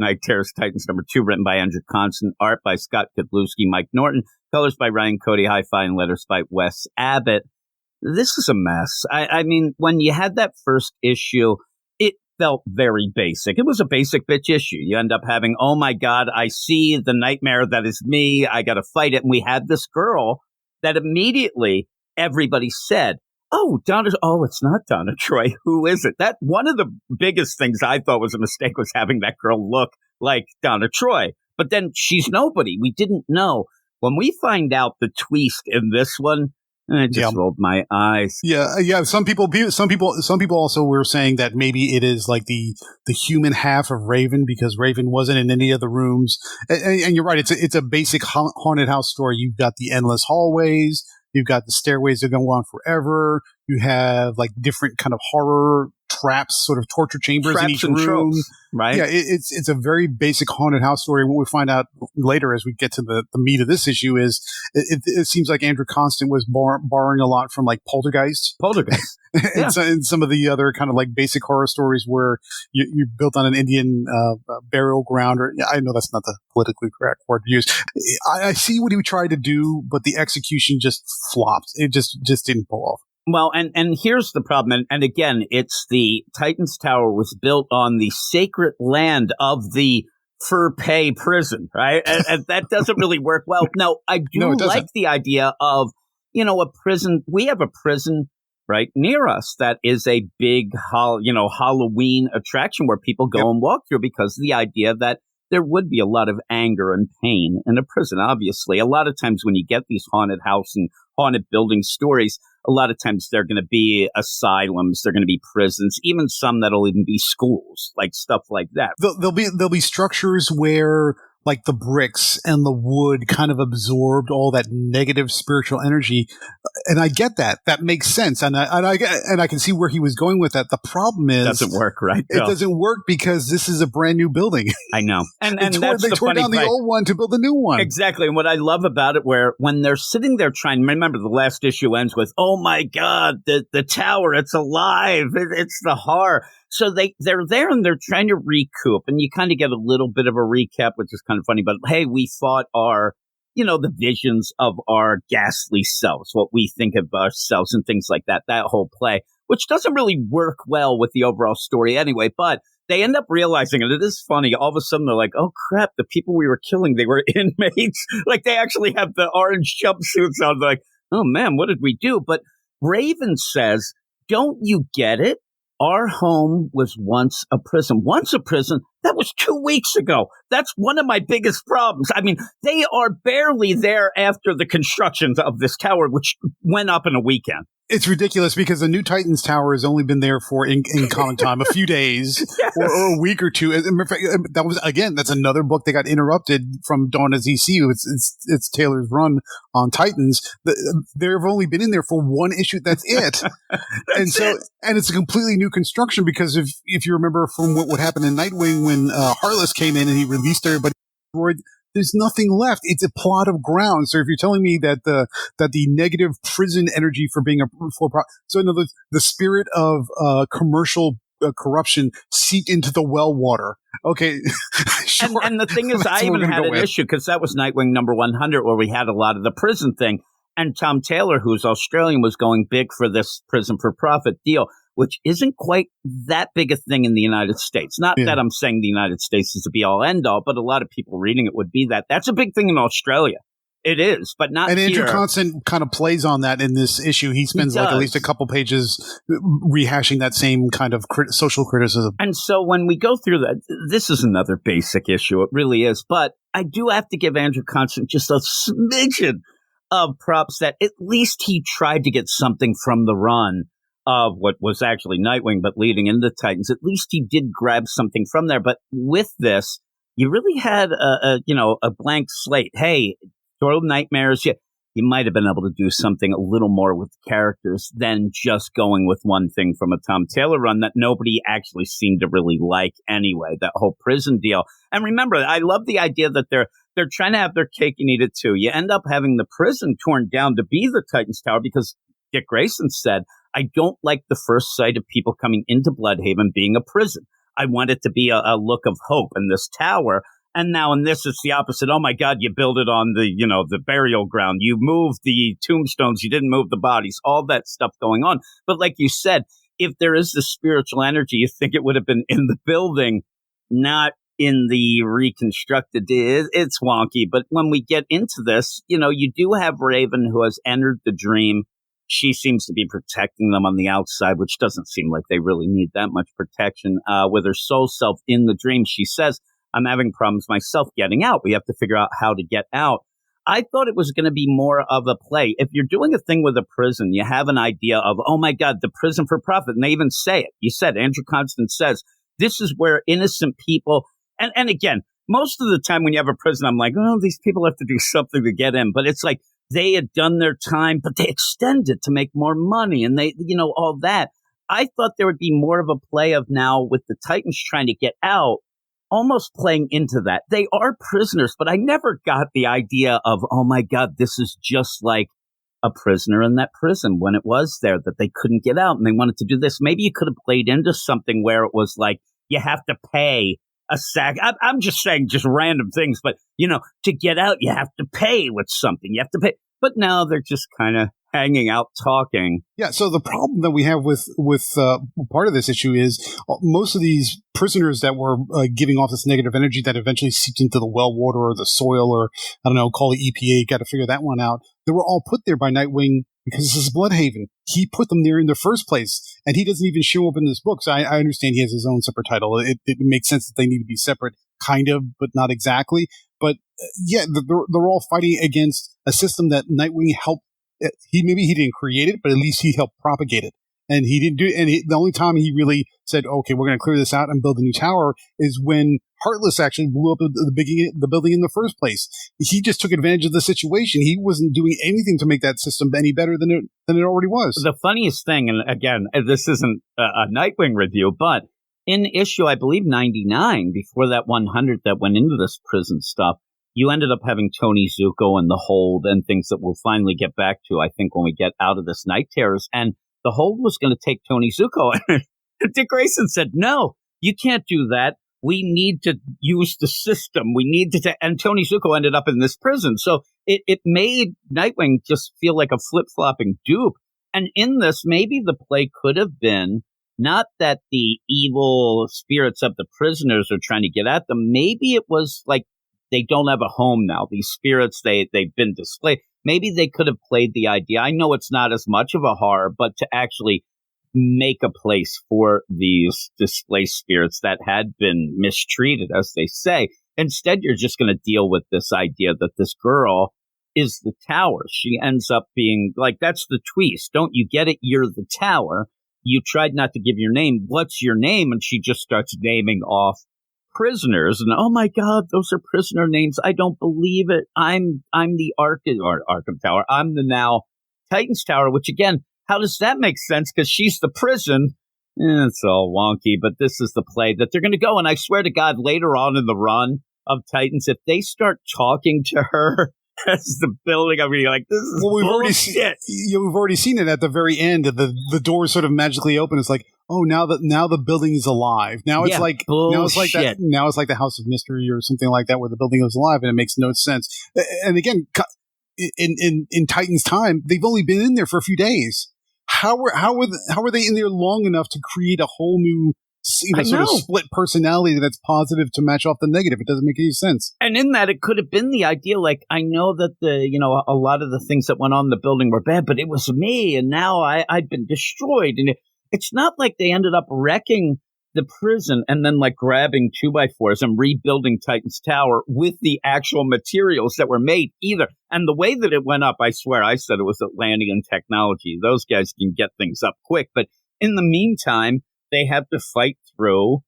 Night Terrors Titans #2, written by Andrew Constant, art by Scott Godlewski, Mike Norton, colors by Ryan Cody, hi-fi and letters by Wes Abbott. This is a mess. I mean, when you had that first issue, it felt very basic. It was a basic bitch issue. You end up having, oh my God, I see the nightmare that is me. I got to fight it. And we had this girl that immediately everybody said, oh, it's not Donna Troy. Who is it? That one of the biggest things I thought was a mistake was having that girl look like Donna Troy. But then she's nobody. We didn't know. When we find out the twist in this one, I just rolled my eyes. Yeah. Some people also were saying that maybe it is like the human half of Raven, because Raven wasn't in any of the rooms. And you're right. It's a basic haunted house story. You've got the endless hallways. You've got the stairways that go on forever. You have like different kind of horror traps, sort of torture chambers in each room. Tropes, right? Yeah, it's a very basic haunted house story. What we find out later as we get to the meat of this issue is it seems like Andrew Constant was borrowing a lot from like Poltergeist. And some of the other kind of like basic horror stories where you built on an Indian burial ground, or I know that's not the politically correct word to use. I see what he tried to do, but the execution just flopped. It just didn't pull off. Well, and here's the problem. And again, it's the Titans Tower was built on the sacred land of the Fur Pay prison, right? and that doesn't really work well. Now, I do like the idea of, a prison. We have a prison right near us that is a big, Halloween attraction where people go and walk through, because the idea that there would be a lot of anger and pain in a prison. Obviously, a lot of times when you get these haunted house and haunted building stories, a lot of times they're going to be asylums, they're going to be prisons, even some that'll even be schools, like stuff like that. There'll be structures where like the bricks and the wood kind of absorbed all that negative spiritual energy. And I get that. That makes sense. And I can see where he was going with that. The problem is, it doesn't work, right? It doesn't work because this is a brand new building. I know. And they tore down the old one to build a new one. Exactly. And what I love about it, where when they're sitting there trying, remember the last issue ends with, oh my God, the tower, it's alive. It's the horror. So they're there and they're trying to recoup, and you kind of get a little bit of a recap, which is kind of funny. But hey, we fought our, the visions of our ghastly selves, what we think of ourselves and things like that, that whole play, which doesn't really work well with the overall story anyway. But they end up realizing, and it is funny, all of a sudden they're like, oh crap, the people we were killing, they were inmates. Like they actually have the orange jumpsuits on. They're like, oh man, what did we do? But Raven says, don't you get it? Our home was once a prison. Once a prison? That was 2 weeks ago. That's one of my biggest problems. I mean, they are barely there after the construction of this tower, which went up in a weekend. It's ridiculous because the new Titans Tower has only been there for, in common time, a few days or a week or two. That was, again, that's another book that got interrupted from Dawn of ZC. It's Taylor's run on Titans. They've only been in there for one issue. That's it. And it's a completely new construction, because if you remember from what happened in Nightwing when Heartless came in and he released everybody, there's nothing left. It's a plot of ground. So if you're telling me that the negative prison energy for being so in other words, the spirit of commercial corruption seeped into the well water. Okay, sure. And the thing is, I even had an issue, because that was Nightwing #100, where we had a lot of the prison thing, and Tom Taylor, who's Australian, was going big for this prison for profit deal, which isn't quite that big a thing in the United States. Not that I'm saying the United States is the be-all, end-all, but a lot of people reading it would be that. That's a big thing in Australia. It is, but not here. And Andrew Constant kind of plays on that in this issue. He spends like at least a couple pages rehashing that same kind of social criticism. And so when we go through that, this is another basic issue. It really is. But I do have to give Andrew Constant just a smidgen of props that at least he tried to get something from the run of what was actually Nightwing, but leading into Titans. At least he did grab something from there. But with this, you really had a blank slate. Hey, Total Nightmares, you might have been able to do something a little more with characters than just going with one thing from a Tom Taylor run that nobody actually seemed to really like anyway, that whole prison deal. And remember, I love the idea that they're trying to have their cake and eat it too. You end up having the prison torn down to be the Titans Tower because Dick Grayson said, I don't like the first sight of people coming into Bloodhaven being a prison. I want it to be a look of hope in this tower. And now in this, it's the opposite. Oh my God, you build it on the burial ground. You move the tombstones. You didn't move the bodies, all that stuff going on. But like you said, if there is the spiritual energy, you think it would have been in the building, not in the reconstructed. It's wonky. But when we get into this, you do have Raven who has entered the dream. She seems to be protecting them on the outside, which doesn't seem like they really need that much protection. With her soul self in the dream, she says, I'm having problems myself getting out. We have to figure out how to get out. I thought it was going to be more of a play. If you're doing a thing with a prison, you have an idea of, oh my God, the prison for profit. And they even say it. You said, Andrew Constance says, this is where innocent people, and again, most of the time when you have a prison, I'm like, oh, these people have to do something to get in. But it's like they had done their time, but they extend it to make more money. And they, all that. I thought there would be more of a play of now with the Titans trying to get out, almost playing into that. They are prisoners, but I never got the idea of, oh my God, this is just like a prisoner in that prison when it was there that they couldn't get out and they wanted to do this. Maybe you could have played into something where it was like, you have to pay a sack. I'm just saying just random things, but to get out, you have to pay with something. You have to pay. But now they're just kind of hanging out talking. Yeah. So the problem that we have with part of this issue is most of these prisoners that were giving off this negative energy that eventually seeped into the well water or the soil, or I don't know, call the EPA, got to figure that one out. They were all put there by Nightwing because this is Bloodhaven. He put them there in the first place, and he doesn't even show up in this book. So I understand he has his own separate title. It makes sense that they need to be separate, kind of, but not exactly. But yeah, they're all fighting against a system that Nightwing helped. Maybe he didn't create it, but at least he helped propagate it. And he didn't do it. And the only time he really said, okay, we're going to clear this out and build a new tower is when Heartless actually blew up the building in the first place. He just took advantage of the situation. He wasn't doing anything to make that system any better than it already was. The funniest thing, and again, this isn't a Nightwing review, but in issue, I believe 99, before that 100 that went into this prison stuff, you ended up having Tony Zuko and the Hold and things that we'll finally get back to, I think, when we get out of this Night Terrors. And the Hold was going to take Tony Zuko. And Dick Grayson said, no, you can't do that. We need to use the system. We need to, and Tony Zuko ended up in this prison. So it made Nightwing just feel like a flip-flopping dupe. And in this, maybe the play could have been not that the evil spirits of the prisoners are trying to get at them. Maybe it was like, they don't have a home now. These spirits, they've been displaced. Maybe they could have played the idea. I know it's not as much of a horror, but to actually make a place for these displaced spirits that had been mistreated, as they say. Instead, you're just going to deal with this idea that this girl is the tower. She ends up being like, that's the twist. Don't you get it? You're the tower. You tried not to give your name. What's your name? And she just starts naming off prisoners, and oh my God, those are prisoner names. I don't believe it. I'm the Arkham Tower. I'm the now Titans Tower, which again, how does that make sense? Because she's the prison. It's all wonky, but this is the play that they're going to go. And I swear to God, later on in the run of Titans, if they start talking to her as the building, I'm going to be like, this is we've bullshit. We've already seen it at the very end. The doors sort of magically open. It's like, oh, now the building is alive. Now it's like that. Now it's like the House of Mystery or something like that, where the building is alive, and it makes no sense. And again, in Titan's time, they've only been in there for a few days. How are they in there long enough to create a whole new sort of split personality that's positive to match off the negative? It doesn't make any sense. And in that, it could have been the idea, like, I know that a lot of the things that went on in the building were bad, but it was me, and now I'd been destroyed. And it's not like they ended up wrecking the prison and then like grabbing 2x4s and rebuilding Titan's Tower with the actual materials that were made either. And the way that it went up, I swear, I said it was Atlantean technology. Those guys can get things up quick. But in the meantime, they have to fight through,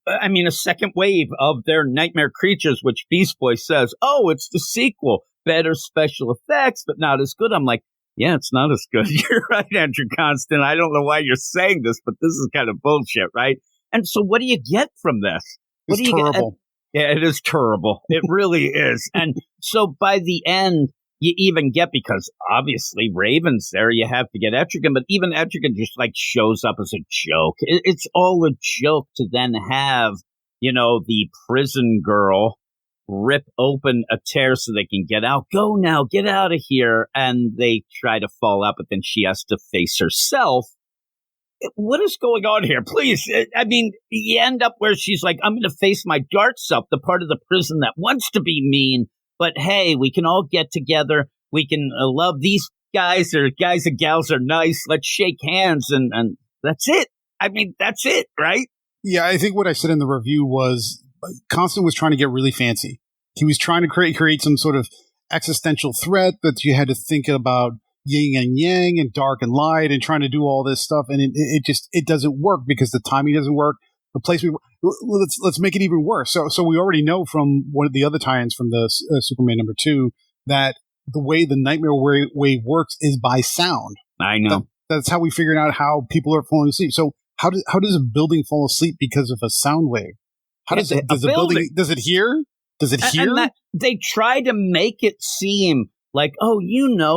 a second wave of their nightmare creatures, which Beast Boy says, oh, it's the sequel. Better special effects, but not as good. I'm like, yeah, it's not as good. You're right, Andrew Constant. I don't know why you're saying this, but this is kind of bullshit, right? And so what do you get from this? It's terrible. Yeah, it is terrible. It really is. And so by the end, you even get, because obviously Raven's there, you have to get Etrigan, but even Etrigan just like shows up as a joke. It's all a joke to then have, the prison girl rip open a tear so they can get out. Go now, get out of here. And they try to fall out, but then she has to face herself. What is going on here? Please. I mean, you end up where she's like, I'm going to face my dark self, the part of the prison that wants to be mean. But hey, we can all get together. We can love these guys, or guys and gals are nice. Let's shake hands. And that's it. I mean, that's it, right? Yeah, I think what I said in the review was Constant was trying to get really fancy. He was trying to create some sort of existential threat that you had to think about yin and yang and dark and light and trying to do all this stuff. And it doesn't work because the timing doesn't work. The place let's make it even worse. So we already know from one of the other tie-ins from the Superman #2 that the way the Nightmare Wave works is by sound. I know. That's how we figured out how people are falling asleep. So how does a building fall asleep because of a sound wave? How does a building does it hear? Does it hear? And they try to make it seem like,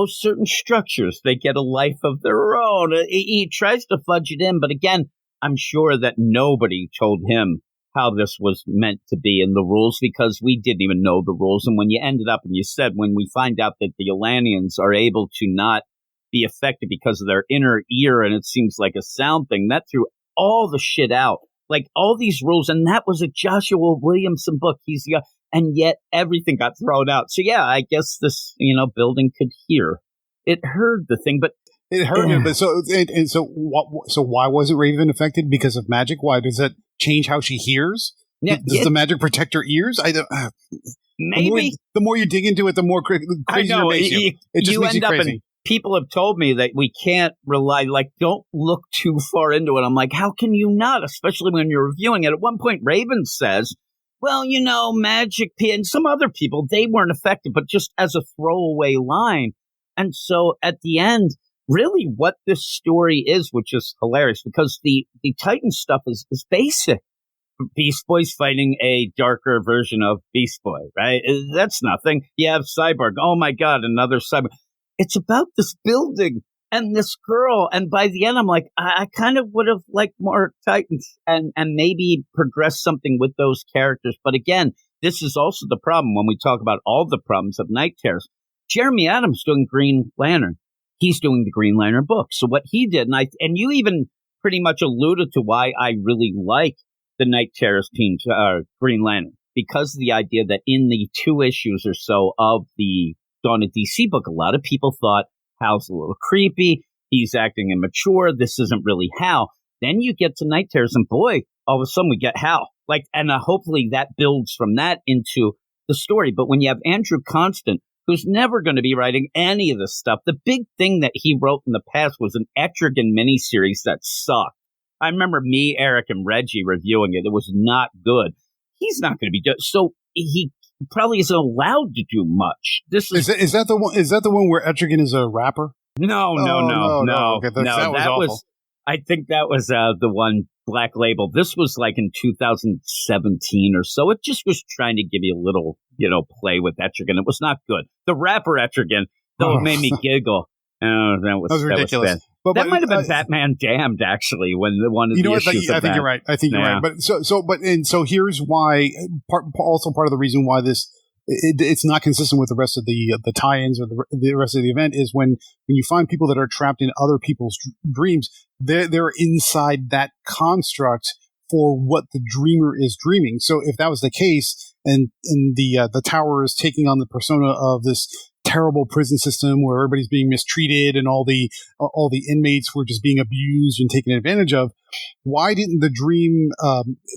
certain structures, they get a life of their own. He tries to fudge it in, but again, I'm sure that nobody told him how this was meant to be in the rules, because we didn't even know the rules. And when you ended up and you said, when we find out that the Elanians are able to not be affected because of their inner ear, and it seems like a sound thing, that threw all the shit out. Like all these rules, and that was a Joshua Williamson book. And yet everything got thrown out. So yeah, I guess this, building could hear. It heard the thing, but it heard it. But so why wasn't Raven affected? Because of magic? Why does that change how she hears? Yeah, does the magic protect her ears? I don't. Maybe the more you dig into it, the more crazier it makes you. It just makes you crazy. People have told me that we can't rely, don't look too far into it. I'm like, how can you not? Especially when you're reviewing it. At one point, Raven says, well, Magic and some other people, they weren't affected, but just as a throwaway line. And so at the end, really what this story is, which is hilarious, because the Titan stuff is basic. Beast Boy's fighting a darker version of Beast Boy, right? That's nothing. You have Cyborg. Oh my God, another Cyborg. It's about this building and this girl. And by the end, I'm like, I kind of would have liked more Titans and maybe progress something with those characters. But again, this is also the problem when we talk about all the problems of Night Terrors. Jeremy Adams doing Green Lantern. He's doing the Green Lantern book. So what he did, and you even pretty much alluded to why I really like the Night Terrors team, Green Lantern, because of the idea that in the 2 issues or so of the Dawn of DC book, a lot of people thought Hal's a little creepy. He's acting immature. This isn't really Hal. Then you get to Night Terrors, and boy, all of a sudden we get Hal. And hopefully that builds from that into the story. But when you have Andrew Constant, who's never going to be writing any of this stuff, the big thing that he wrote in the past was an Etrigan miniseries that sucked. I remember me, Eric, and Reggie reviewing it. It was not good. He's not going to be doing so. He probably isn't allowed to do much. Is that the one? Is that the one where Etrigan is a rapper? No. Okay, that was awful. I think that was the one, Black Label. This was like in 2017 or so. It just was trying to give you a little, play with Etrigan. It was not good. The rapper Etrigan, though, it made me giggle. Oh, that was ridiculous. That might have been Batman Damned, actually, when one of the issues. I think you're right. But so here's why. Part of the reason why this it's not consistent with the rest of the tie-ins or the rest of the event is when you find people that are trapped in other people's dreams, they're inside that construct for what the dreamer is dreaming. So if that was the case, and the tower is taking on the persona of this terrible prison system where everybody's being mistreated and all the inmates were just being abused and taken advantage of, why didn't the dream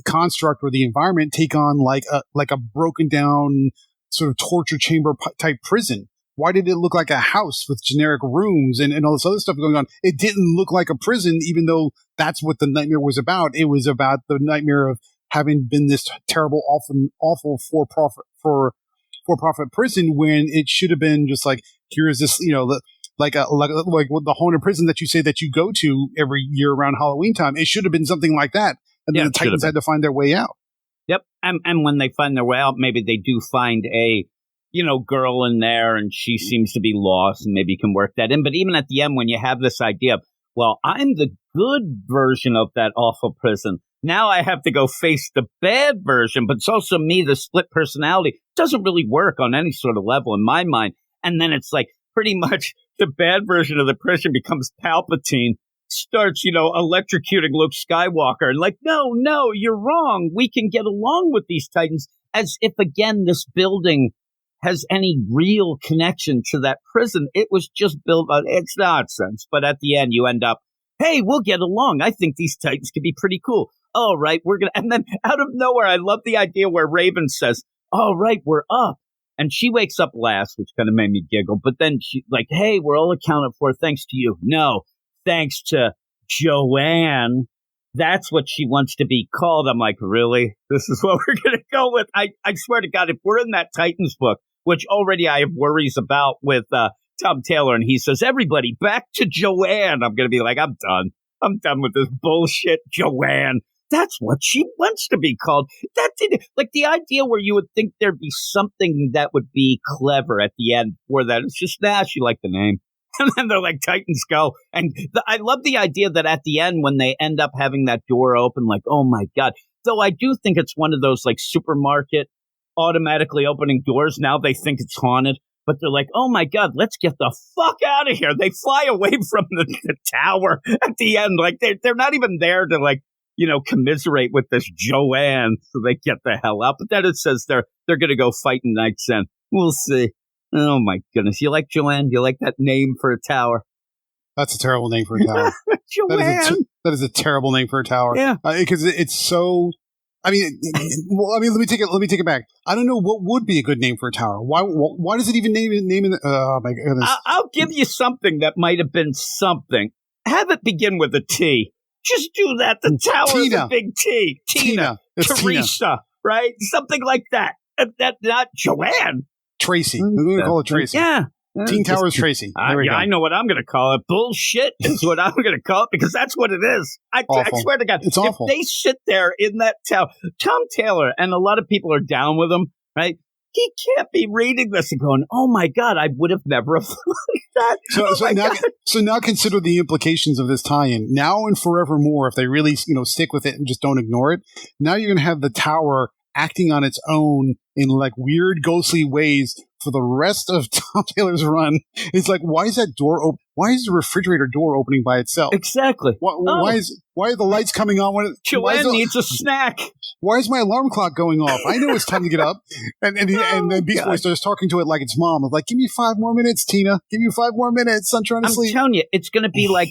construct or the environment take on like a broken down sort of torture chamber type prison? Why did it look like a house with generic rooms and all this other stuff going on? It didn't look like a prison, even though that's what the nightmare was about. It was about the nightmare of having been this terrible, awful for-profit prison when it should have been just like, here is this, like the haunted prison that you say that you go to every year around Halloween time. It should have been something like that. And then the Titans had to find their way out. Yep. And when they find their way out, maybe they do find a, girl in there, and she seems to be lost, and maybe you can work that in. But even at the end, when you have this idea of, well, I'm the good version of that awful prison. Now I have to go face the bad version, but it's also me, the split personality. Doesn't really work on any sort of level in my mind. And then it's like pretty much the bad version of the prison becomes Palpatine, starts, electrocuting Luke Skywalker, and like, no, you're wrong. We can get along with these Titans, as if, again, this building has any real connection to that prison. It was just built on, it's nonsense. But at the end, you end up, hey, we'll get along. I think these Titans could be pretty cool. All right, and then out of nowhere, I love the idea where Raven says, all right, we're up. And she wakes up last, which kind of made me giggle. But then she like, hey, we're all accounted for thanks to you. No, thanks to Joanne. That's what she wants to be called. I'm like, really? This is what we're going to go with? I swear to God, if we're in that Titans book, which already I have worries about with Tom Taylor, and he says, everybody back to Joanne. I'm going to be like, I'm done. I'm done with this bullshit, Joanne. That's what she wants to be called. That did, like, the idea where you would think there'd be something that would be clever at the end for that. It's just, she liked the name. And then they're like, Titans go. And I love the idea that at the end, when they end up having that door open, like, oh my God. Though I do think it's one of those like supermarket automatically opening doors. Now they think it's haunted, but they're like, oh my God, let's get the fuck out of here. They fly away from the tower at the end. Like they're not even there to like, commiserate with this Joanne. So they get the hell out. But then it says they're going to go fight in Night's End. We'll see. Oh, my goodness. You like Joanne? You like that name for a tower? That's a terrible name for a tower. Joanne. That is a terrible name for a tower. Yeah. Because it's so... let me take it back. I don't know what would be a good name for a tower. Why does it even name it? Oh, my goodness. I'll give you something that might have been something. Have it begin with a T. Just do that. The tower is a big T. Tina. Teresa. Tina. Right? Something like that. Not Joanne. Tracy. We're going to call it Tracy. Yeah. Teen Towers Tracy. I know what I'm going to call it. Bullshit is what I'm going to call it because that's what it is. I swear to God. It's awful. If they sit there in that tower, Tom Taylor, and a lot of people are down with him, right? He can't be reading this and going, oh my God, I would have never thought that. So now consider the implications of this tie-in. Now and forevermore, if they really stick with it and just don't ignore it, now you're going to have the tower acting on its own in like weird ghostly ways for the rest of Tom Taylor's run. It's like, why is that door open? Why is the refrigerator door opening by itself? Exactly. Why are the lights coming on when Joanne needs a snack? Why is my alarm clock going off? I know it's time to get up. And then Beast Boy starts talking to it like its mom. I'm like, give me 5 more minutes, Tina. Give me 5 more minutes. I'm trying to sleep. I'm telling you, it's going to be like,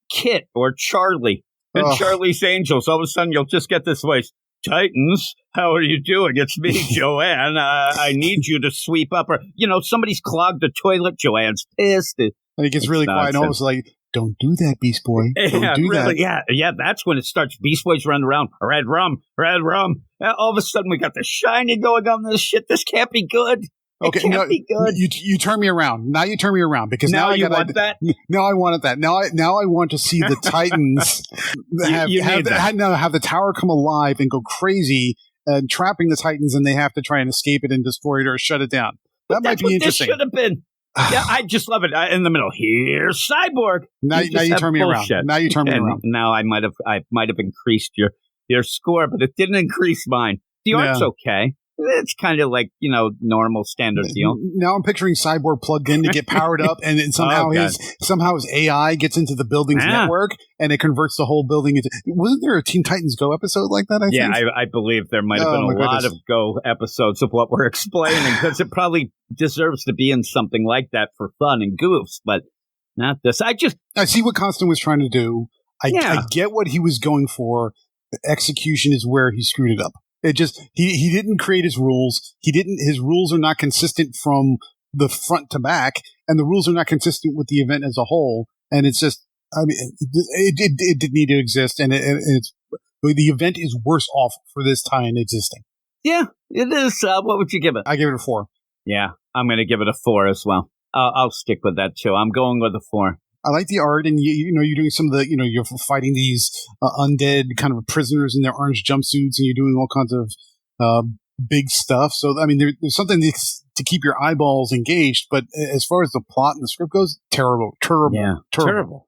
Kit or Charlie and Charlie's Angels. All of a sudden, you'll just get this voice. Titans, how are you doing? It's me, Joanne. I need you to sweep up. Or, somebody's clogged the toilet. Joanne's pissed. And it gets really quiet. And all of a sudden, like, don't do that, Beast Boy. Don't do that. Yeah, that's when it starts. Beast Boy's running around. Red rum. All of a sudden, we got the shining going on this shit. This can't be good. Okay, can't be good. You turn me around. Now you turn me around because now I want that. Now I wanted that. Now I want to see the Titans have the tower come alive and go crazy, trapping the Titans, and they have to try and escape it and destroy it or shut it down. That might be interesting. This should have been. Yeah, I just love it. In the middle, here's Cyborg. Now you turn me around. Now you turn me around. Now I might have increased your score, but it didn't increase mine. The art's okay. It's kind of like, normal standard deal. Now I'm picturing Cyborg plugged in to get powered up, and then somehow his AI gets into the building's network, and it converts the whole building into... Wasn't there a Teen Titans Go episode like that, I think? I believe there might have been a lot of Go episodes of what we're explaining, because it probably deserves to be in something like that for fun and goofs, but not this. I see what Constant was trying to do. I get what he was going for. The execution is where he screwed it up. It just he didn't create his rules. His rules are not consistent from the front to back, and the rules are not consistent with the event as a whole. And it's just, it did need to exist, and the event is worse off for this tie-in existing. Yeah, it is. What would you give it? I give it a 4. Yeah, I'm going to give it a 4 as well. I'll stick with that too. I'm going with a 4. I like the art, and you're doing some of the, you're fighting these undead kind of prisoners in their orange jumpsuits, and you're doing all kinds of big stuff. So, I mean, there's something to keep your eyeballs engaged. But as far as the plot and the script goes, terrible. Yeah, terrible.